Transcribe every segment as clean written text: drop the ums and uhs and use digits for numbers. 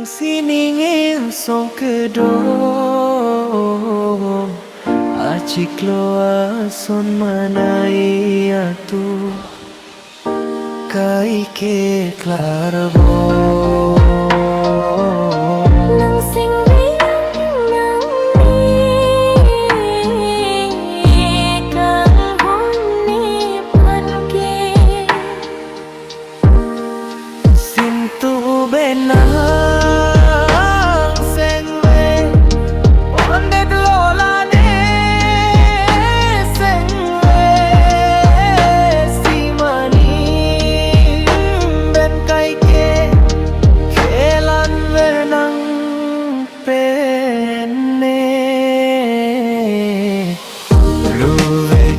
siningin so kedong Achiklo son manai atu Kai ke clarabo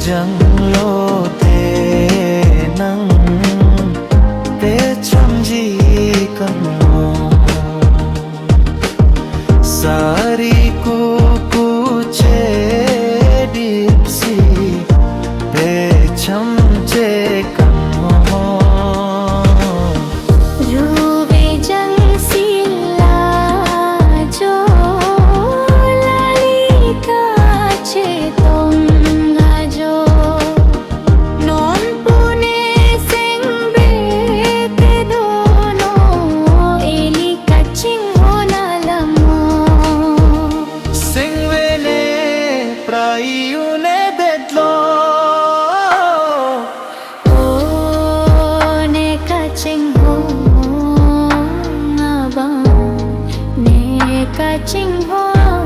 Jang lo te nang te cham ji kan mo sari ko puche dipsi te cham che kan mo ruve jang sila jo lalika che tong Kaching ho